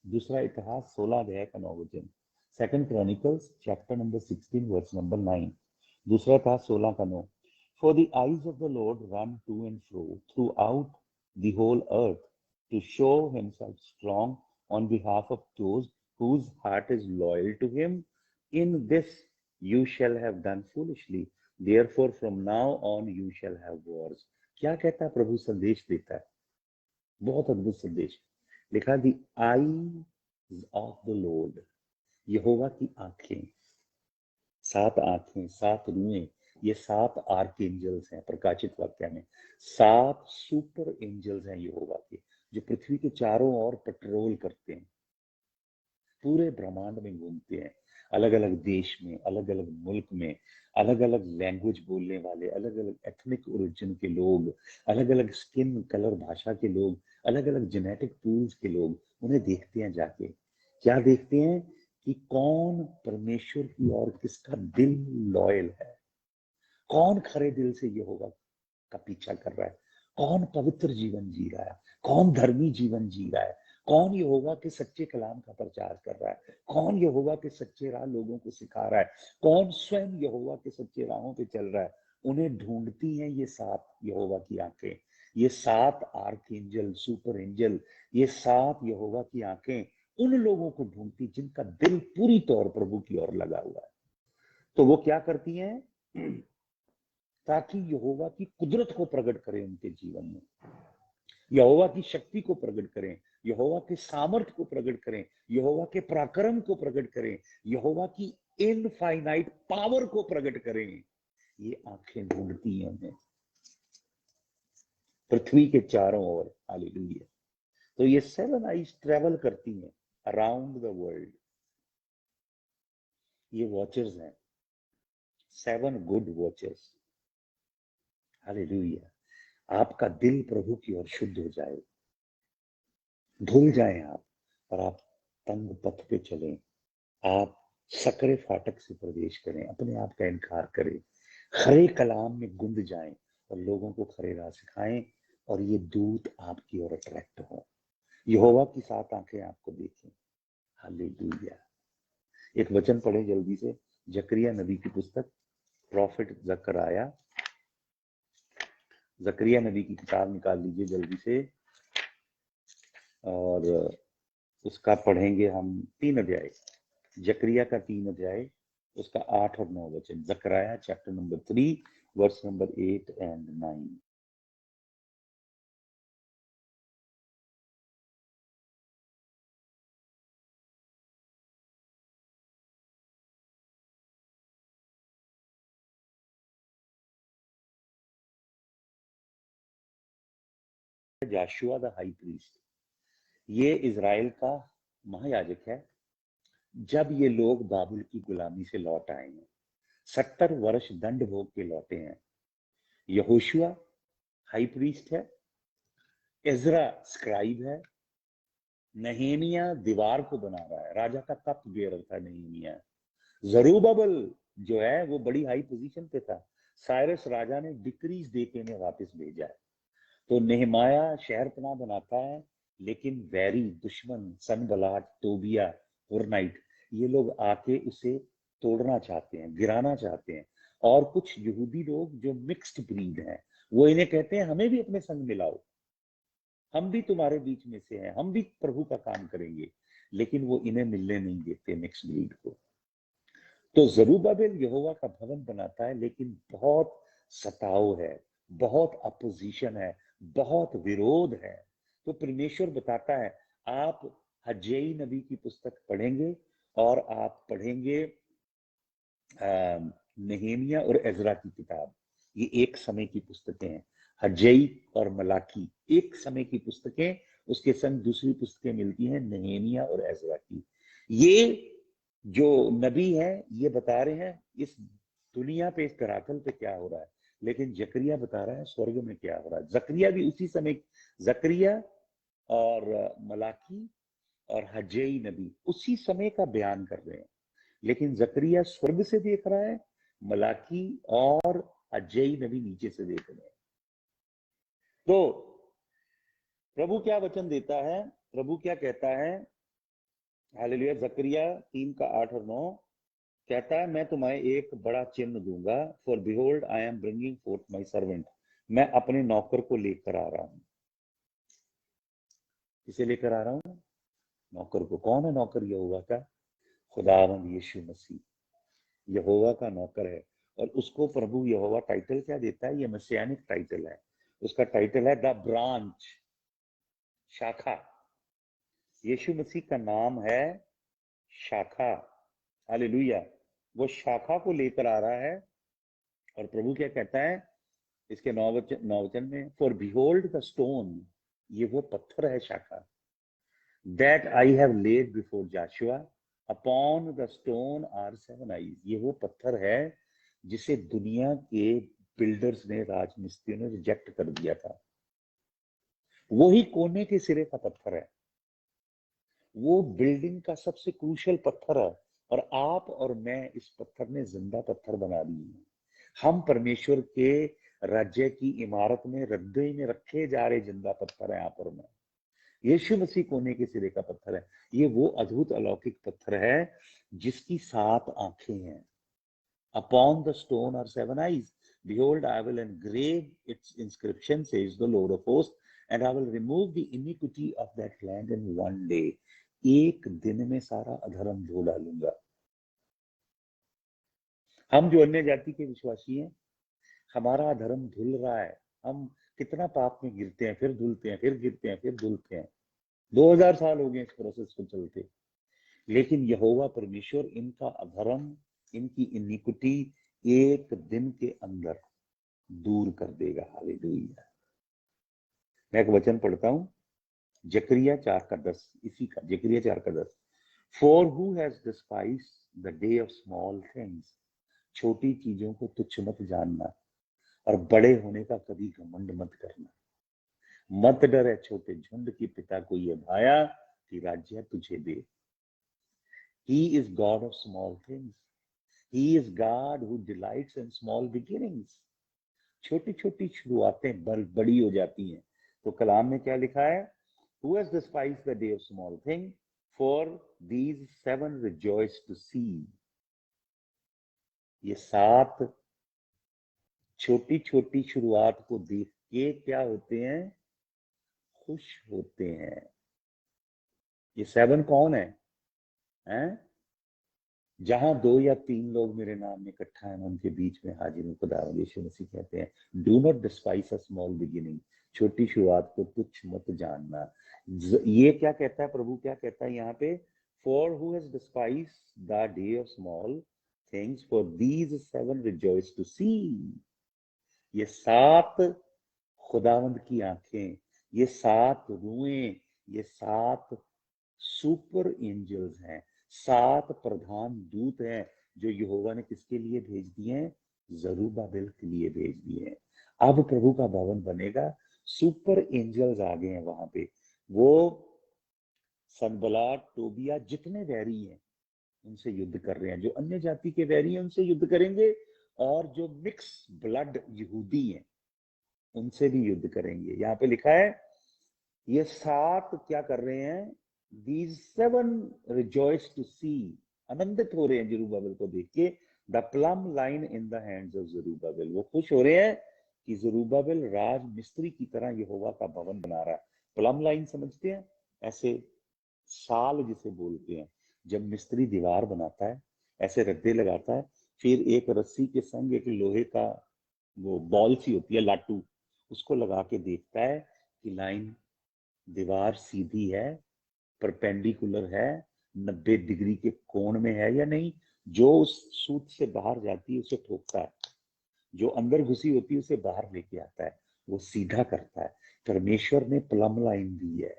दूसरा इतिहास 16 अध्याय का 9 वचन। Second Chronicles chapter number 16 verse number 9। दूसरा इतिहास 16 का 9। For the eyes of the Lord run to and fro throughout the whole earth to show himself strong on behalf of those whose heart is loyal to him. In this you shall have done foolishly. Therefore from now on you shall have wars. क्या कहता है प्रभु? संदेश देता है, बहुत अद्भुत संदेश। लिखा the eyes of the Lord, Jehovah की आंखें, 7 आंखें, 7 रुएं, ये 7 आर्क एंजल्स हैं प्रकाशित वाक्य में। 7 सुपर एंजल्स हैं यहोवा के, जो पृथ्वी के चारों ओर पेट्रोल करते हैं, पूरे ब्रह्मांड में घूमते हैं, अलग अलग देश में, अलग अलग मुल्क में, अलग अलग लैंग्वेज बोलने वाले, अलग अलग एथनिक ओरिजिन के लोग, अलग अलग स्किन कलर भाषा के लोग, अलग अलग जेनेटिक पूल्स के लोग उन्हें देखते हैं जाके। क्या देखते हैं? कि कौन परमेश्वर की ओर किसका दिल लॉयल है, कौन खरे दिल से यहोवा का पीछा कर रहा है, कौन पवित्र जीवन जी रहा है, कौन धर्मी जीवन जी रहा है, कौन यहोवा के सच्चे कलाम का प्रचार कर रहा है, कौन यहोवा के सच्चे राह लोगों को सिखा रहा है, कौन स्वयं यहोवा के सच्चे राहों पे चल रहा है। उन्हें ढूंढती हैं ये 7 यहोवा की आंखें, ये 7 आर्क एंजल, सुपर एंजल, ये 7 यहोवा की आंखें उन लोगों को ढूंढती जिनका दिल पूरी तौर प्रभु की ओर लगा हुआ है। तो वो क्या करती हैं? ताकि यहोवा की कुदरत को प्रकट करें उनके जीवन में, यहोवा की शक्ति को प्रकट करें, यहोवा के सामर्थ को प्रकट करें, यहोवा के पराक्रम को प्रकट करें, यहोवा की इनफाइनाइट पावर को प्रकट करें। ये आंखें ढूंढती हैं उन्हें पृथ्वी के चारों ओर। हालेलुया। तो ये 7 आईज ट्रेवल करती हैं अराउंड द वर्ल्ड। ये वॉचर्स हैं, 7 गुड वॉचर्स। हालेलुया। आपका दिल प्रभु की ओर शुद्ध हो जाए, धुल जाए आप, और आप तंग पथ पे चलें, आप सकरे फाटक से प्रवेश करें, अपने आप का इनकार करें, खरे कलाम में गुंद जाएं और लोगों को खरे राह सिखाएं, और ये दूत आपकी ओर अट्रैक्ट हो, यहोवा की 7 आंखें आपको देखें। हालेलुया। एक वचन पढ़े जल्दी से, जकरिया नबी की पुस्तक, प्रॉफिट जकराया, जकरिया नबी की किताब निकाल लीजिए जल्दी से, और उसका पढ़ेंगे हम 3 अध्याय, जकरिया का 3 अध्याय, उसका 8 और 9 वचन। Zechariah chapter number 3 verse number 8 and 9। Joshua the high priest, ये इजराइल का महायाजक है। जब ये लोग बाबुल की गुलामी से लौट आए हैं, 70 वर्ष दंड भोग के लौटे हैं। यहोशुआ हाई प्रीस्ट है, इजरा स्क्राइब है, नहेमिया दीवार को बना रहा है, राजा का कप बेरर था नहेमिया। जरूबबल जो है वो बड़ी हाई पोजीशन पे था, साइरस राजा ने डिक्रीज दे के इन्हें वापस भेजा है। तो नेहमाया शहर पनाह बनाता है, लेकिन वैरी दुश्मन सनबलाट तोबिया हुरनाइट ये लोग आके उसे तोड़ना चाहते हैं, गिराना चाहते हैं। और कुछ यहूदी लोग जो मिक्स्ड ब्रीड हैं, वो इन्हें कहते हैं हमें भी अपने संग मिलाओ, हम भी तुम्हारे बीच में से हैं, हम भी प्रभु का काम करेंगे। लेकिन वो इन्हें मिलने नहीं देते मिक्स्ड ब्रीड को। तो जरूब्बाबिल यहोवा का भवन बनाता है, लेकिन बहुत सताव है, बहुत अपोजिशन है, बहुत विरोध है। तो परमेश्वर बताता है, आप हज्जेई नबी की पुस्तक पढ़ेंगे और आप पढ़ेंगे नहेमिया और एजरा की किताब, ये एक समय की पुस्तकें हैं। हजई और मलाकी एक समय की पुस्तकें, उसके संग दूसरी पुस्तकें मिलती हैं नहेमिया और एजरा की। ये जो नबी है ये बता रहे हैं इस दुनिया पे, इस धरातल पे क्या हो रहा है, लेकिन जकरिया बता रहा है स्वर्ग में क्या हो रहा है। जकरिया भी उसी समय, जकरिया और मलाकी और हजई नबी उसी समय का बयान कर रहे हैं, लेकिन जकरिया स्वर्ग से देख रहा है, मलाकी और हजई नबी नीचे से देख रहे हैं। तो प्रभु क्या वचन देता है, प्रभु क्या कहता है, हालेलुया। जकरिया 3 का 8 और 9 कहता है, मैं तुम्हें एक बड़ा चिन्ह दूंगा, for behold I am bringing fourth my servant. मैं अपने नौकर को लेकर आ रहा हूं। किसे लेकर आ रहा हूं? नौकर को। कौन है नौकर? यहोवा का, खुदावंद यीशु मसीह यहोवा का नौकर है। और उसको प्रभु यहोवा टाइटल क्या देता है? ये मसीहानिक टाइटल है। उसका टाइटल है द ब्रांच, शाखा। यीशु मसीह का नाम है शाखा। हालेलुया। वो शाखा को लेकर आ रहा है। और प्रभु क्या कहता है इसके नौ वचन में, फॉर बिहोल्ड द स्टोन, ये वो पत्थर है शाखा, that I have laid before Joshua, upon the stone are 7 eyes. ये वो पत्थर है जिसे दुनिया के बिल्डर्स ने, राजमिस्त्रियों ने रिजेक्ट कर दिया था। वही कोने के सिरे का पत्थर है, वो बिल्डिंग का सबसे क्रूशियल पत्थर है। और आप और मैं इस पत्थर ने जिंदा पत्थर बना दिए हैं। हम परमेश्वर के राज्य की इमारत में, हृदय में रखे जा रहे जिंदा पत्थर है आप और मैं। यीशु मसीह कोने के सिरे का पत्थर है। ये वो अद्भुत अलौकिक पत्थर है जिसकी 7 आंखें हैं। Upon the stone are 7 eyes, behold I will engrave its inscription, says the Lord of hosts, and I will remove the iniquity of that land in one day. एक दिन में सारा अधर्म धो डालूंगा। हम जो अन्य जाति के विश्वासी हैं, हमारा अधर्म धुल रहा है। हम कितना पाप में गिरते हैं, फिर धुलते हैं, फिर गिरते हैं, फिर धुलते हैं। 2000 साल हो गए इस प्रोसेस को चलते। लेकिन यहोवा परमेश्वर इनका अधर्म, इनकी इनिक्विटी एक दिन के अंदर दूर कर देगा। हालेलुया। मैं एक वचन पढ़ता हूं, जकरिया 4 का 10, इसी का जकरिया 4 का 10। For who has डिस्पाइज्ड the day of small things, छोटी चीजों को तुच्छ मत जानना, और बड़े होने का कभी घमंड मत करना। मत डर है छोटे झुंड की, पिता को ये भाया कि राज्य तुझे दे। He is God of small things. He is God who delights in small beginnings. छोटी छोटी शुरुआतें बड़ी हो जाती हैं। तो कलाम में क्या लिखा है? Who has despised the day of small thing? For these 7 rejoice to see. ये 7 छोटी छोटी शुरुआत को देख के क्या होते हैं? खुश होते हैं। ये 7 कौन है? हैं? जहां 2 या 3 लोग मेरे नाम में इकट्ठा है, उनके बीच में हाजिर हूं। खुदावंद यीशु मसीह कहते हैं, do not despise a small beginning, छोटी शुरुआत को तुच्छ मत जानना। ये क्या कहता है प्रभु? क्या कहता है यहाँ पे? For who has despise the day of small things, for these 7 rejoice to see. ये 7 खुदावंद की आंखें, ये 7 रुएं, ये 7 सुपर एंजल्स हैं, 7 प्रधान दूत हैं जो यहोवा ने किसके लिए भेज दिए हैं? जरूब्बाबिल के लिए भेज दिए हैं। अब प्रभु का भवन बनेगा, सुपर एंजल्स आ गए हैं वहां पे। वो सनबलाट, टोबिया, जितने वैरी हैं उनसे युद्ध कर रहे हैं। जो अन्य जाति के वैरी हैं उनसे युद्ध करेंगे, और जो मिक्स ब्लड यहूदी हैं उनसे भी युद्ध करेंगे। यहाँ पे लिखा है ये 7 क्या कर रहे हैं? These 7 rejoice to see, आनंदित हो रहे हैं जरूब्बाबिल को देख के। The plum line in the hands of Zerubbabel, वो खुश हो रहे हैं कि जरूब्बाबिल राज मिस्त्री की तरह यहोवा का भवन बना रहा है। प्लम लाइन समझते हैं? ऐसे साल जिसे बोलते हैं, जब मिस्त्री दीवार बनाता है, ऐसे रद्दे लगाता है, फिर एक रस्सी के संग एक लोहे का वो बॉल सी होती है, लाटू, उसको लगा के देखता है कि लाइन, दीवार सीधी है, परपेंडिकुलर है, 90 डिग्री के कोण में है या नहीं। जो उस सूत से बाहर जाती है उसे ठोकता है, जो अंदर घुसी होती है उसे बाहर लेके आता है, वो सीधा करता है। परमेश्वर ने प्लम लाइन दी है।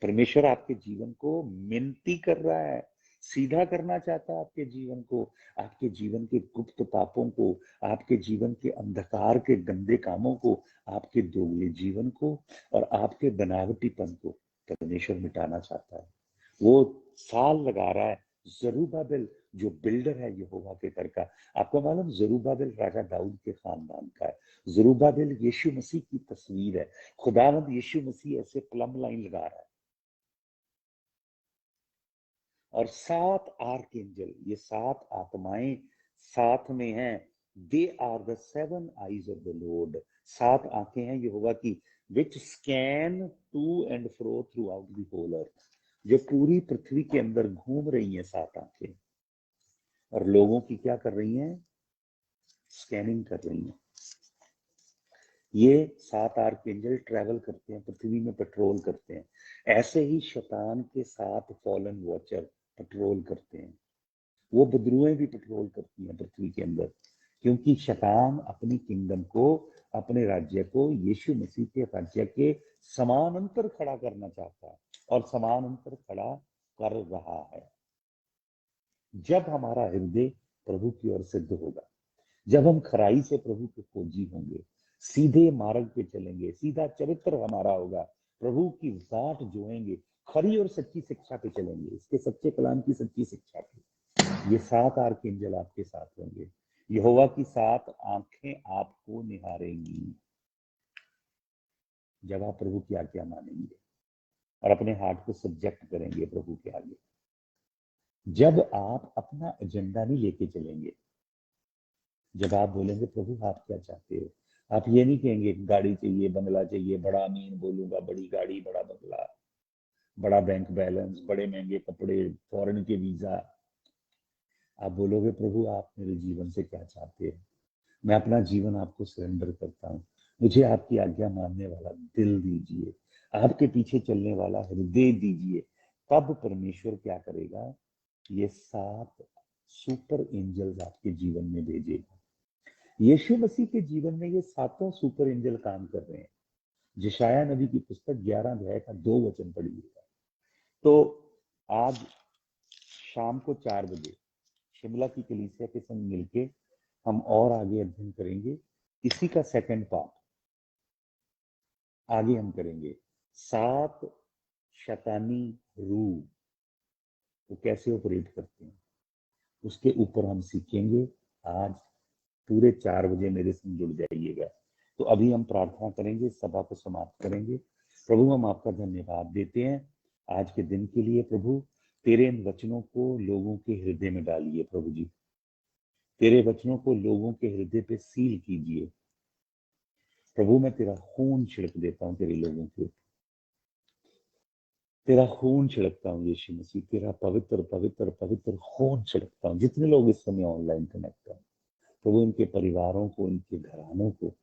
परमेश्वर आपके जीवन को मिनती कर रहा है, सीधा करना चाहता है आपके जीवन को, आपके जीवन के गुप्त पापों को, आपके जीवन के अंधकार के गंदे कामों को, आपके दोगले जीवन को और आपके बनावटीपन को परमेश्वर मिटाना चाहता है। वो साल लगा रहा है। जरूब्बाबिल जो बिल्डर है यहोवा के घर का, आपको मालूम जरूब्बाबिल राजा दाऊद के खानदान का है। जरूब्बाबिल यीशु मसीह की तस्वीर है। खुदावंद यीशु मसीह ऐसे प्लम लाइन लगा रहा है। और 7 आर्कएंजल, ये 7 आत्माएं साथ में हैं। They are the 7 eyes of the Lord. 7 आंखें हैं यहोवा की, which scan to and fro throughout the whole earth. जो पूरी पृथ्वी के अंदर घूम रही हैं 7 आंखें, और लोगों की क्या कर रही हैं? स्कैनिंग कर रही हैं। ये 7 आर्कएंजल ट्रैवल करते हैं, पृथ्वी में पेट्रोल करते हैं। ऐसे ही शैतान के 7 फॉलन वॉचर पेट्रोल करते हैं। वो बदरुएं भी पेट्रोल करती हैं पृथ्वी के अंदर, क्योंकि शैतान अपनी किंगडम को, अपने राज्य को यीशु मसीह के राज्य के समानांतर खड़ा करना चाहता है, और समानांतर खड़ा कर रहा है। जब हमारा हृदय प्रभु की ओर सिद्ध होगा, जब हम खराई से प्रभु के खोजी होंगे, सीधे मार्ग पे चलेंगे, सीधा चरित्र हमारा होगा, प्रभु की बाट जोएंगे, खरी और सच्ची शिक्षा पे चलेंगे, इसके सच्चे कलाम की सच्ची शिक्षा पे, ये 7 आर्कएंजल आपके साथ होंगे। यहोवा की 7 आंखें आपको निहारेंगी जब आप प्रभु की आज्ञा मानेंगे और अपने हार्ट को सब्जेक्ट करेंगे प्रभु के आगे। जब आप अपना एजेंडा नहीं लेके चलेंगे, जब आप बोलेंगे प्रभु आप क्या चाहते हो, आप ये नहीं कहेंगे गाड़ी चाहिए, बंगला चाहिए, बड़ा अमीन बोलूंगा, बड़ी गाड़ी, बड़ा बंगला, बड़ा बैंक बैलेंस, बड़े महंगे कपड़े, फॉरेन के वीजा। आप बोलोगे प्रभु आप मेरे जीवन से क्या चाहते हैं, मैं अपना जीवन आपको सरेंडर करता हूँ, मुझे आपकी आज्ञा मानने वाला दिल दीजिए, आपके पीछे चलने वाला हृदय दीजिए। तब परमेश्वर क्या करेगा? ये 7 सुपर एंजल्स आपके जीवन में भेजेगा। यीशु मसीह के जीवन में ये 7 सुपर एंजल काम कर रहे हैं। यशायाह नबी की पुस्तक 11 अध्याय का 2 वचन पढ़िएगा। तो आज शाम को 4 बजे शिमला की कलीसिया के संग मिलके हम और आगे अध्ययन करेंगे। इसी का सेकंड पार्ट आगे हम करेंगे। 7 शैतानी रूह वो कैसे ऑपरेट करते हैं, उसके ऊपर हम सीखेंगे। आज पूरे 4 बजे मेरे संग जुड़ जाइएगा। तो अभी हम प्रार्थना करेंगे, सभा को समाप्त करेंगे। प्रभु हम आपका धन्यवाद देते हैं आज के दिन के लिए। प्रभु तेरे इन वचनों को लोगों के हृदय में डालिए। प्रभु जी तेरे वचनों को लोगों के हृदय पे सील कीजिए। प्रभु मैं तेरा खून छिड़क देता हूँ तेरे लोगों के ऊपर, तेरा खून छिड़कता हूँ यीशु मसीह, तेरा पवित्र पवित्र पवित्र खून छिड़कता हूँ। जितने लोग इस समय ऑनलाइन कनेक्ट हैं प्रभु, इनके परिवारों को, इनके घरानों को,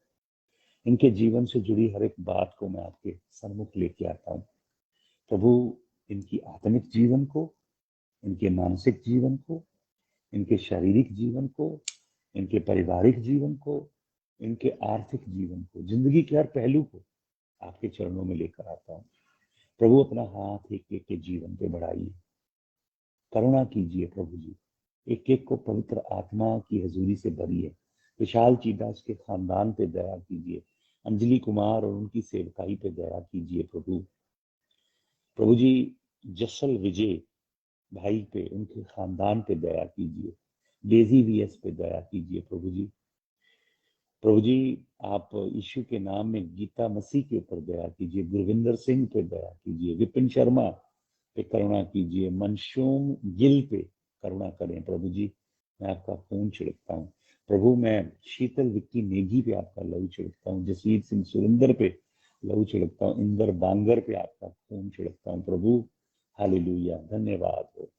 इनके जीवन से जुड़ी हर एक बात को मैं आपके सन्मुख लेके आता हूँ। प्रभु इनकी आत्मिक जीवन को, इनके मानसिक जीवन को, इनके शारीरिक जीवन को, इनके पारिवारिक जीवन को, इनके आर्थिक जीवन को, जिंदगी के हर पहलू को आपके चरणों में लेकर आता हूँ। प्रभु अपना हाथ एक एक के जीवन पे बढ़ाइए, करुणा कीजिए प्रभु जी, एक एक को पवित्र आत्मा की हजूरी से भरिए। विशाल चीदास के खानदान पे दया कीजिए, अंजलि कुमार और उनकी सेवकाई पे दया कीजिए प्रभु। प्रभु जी जसल विजय भाई पे, उनके खानदान पे दया कीजिए। डेजी वीएस पे दया कीजिए प्रभु जी। प्रभु जी आप यीशु के नाम में गीता मसीह के ऊपर दया कीजिए, गुरविंदर सिंह पे दया कीजिए, विपिन शर्मा पे करुणा कीजिए, मनशूम गिल पे करुणा करें प्रभु जी। मैं आपका खून छिड़कता हूँ प्रभु। मैं शीतल विक्की नेगी पे आपका लहू छिड़कता हूँ, जसवीर सिंह सुरेंद्र पे लहू छिड़कता हूँ, इंदर बांगर पे आपका खून छिड़कता हूँ प्रभु। हालेलुया, धन्यवाद हो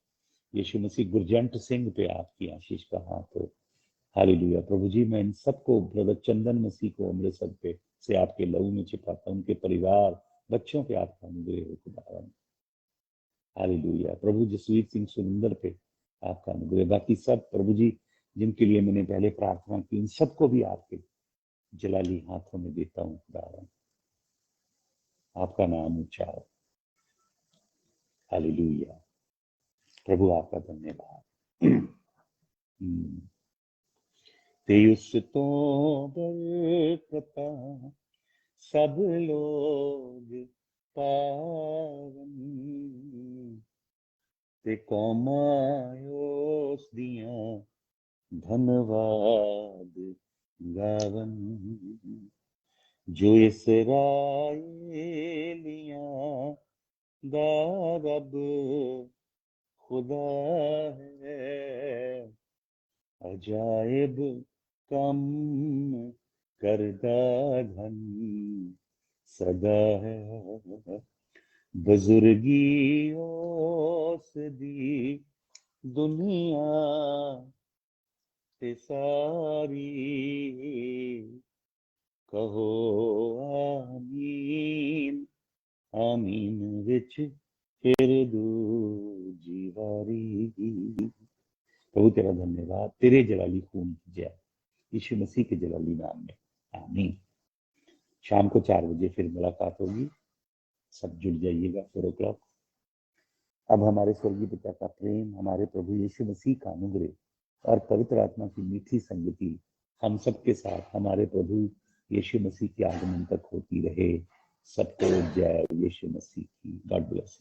यीशु मसीह। गुरजंट सिंह पे आपकी आशीष का हाथ हो। हालेलुया प्रभु जी। मैं इन सबको, ब्रदर चंदन मसीह को अमृतसर पे से आपके लहू में छिपाता हूँ, उनके परिवार बच्चों पे आपका अनुग्रह हो खुदावन। हालेलुया। प्रभु जसवीर सिंह सुरेंद्र पे आपका अनुग्रह, बाकी सब प्रभु जी जिनके लिए मैंने पहले प्रार्थना की, इन सबको भी आपके जलाली हाथों में देता हूँ खुदावन, आपका नाम ऊंचा हो। हालेलुया। प्रभु आपका धन्यवाद। ते उस तो बरकता सब लोग पावन, ते कौमायोस दिया धन्यवाद गावन, जो इसराइलियां दा रब खुदा है, अजायब कम करदा धन सदा है, बुजुर्गी ओस दी दुनिया ते सारी, कहो आमीन आमीन विच फिर दूजी बारी। प्रभु तेरा धन्यवाद, तेरे जलाली खून की जय, यीशु मसीह के जलाली नाम में, आमीन। शाम को 4 बजे फिर मुलाकात होगी, सब जुड़ जाइएगा 4 o'clock। अब हमारे स्वर्गीय पिता का प्रेम, हमारे प्रभु यीशु मसीह का अनुग्रह और पवित्र आत्मा की मीठी संगति हम सबके साथ हमारे प्रभु यीशु मसीह के आगमन तक होती रहे। सबको जय यीशु मसीह की। God bless.